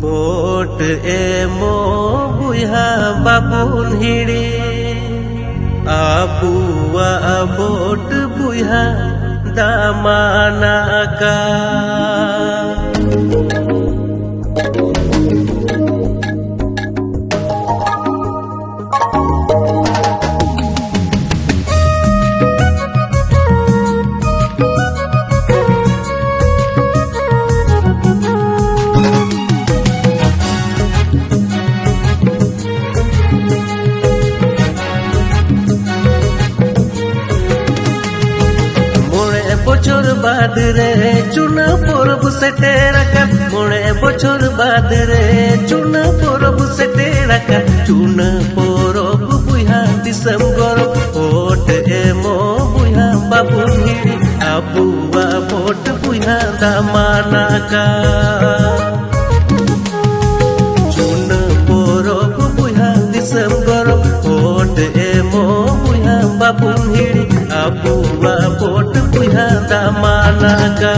vote ammo बुहा बाबुन हिड़ी आबुआ vote बुहा दामानाका बचर बाद रे चुना परब सेटेराकान मोड़े बचर बाद रे चुना परब सेटेराकान चुना परब बुहा दिसम गरब भोट एमो बुहा बाबुन हिड़ी आबुआ भोट बुहा दामानाका चुना परब बुहा दिसम गरब भोट एमो बुहा बाबुन हिड़ी आबुआ भोट बुहा दामानाका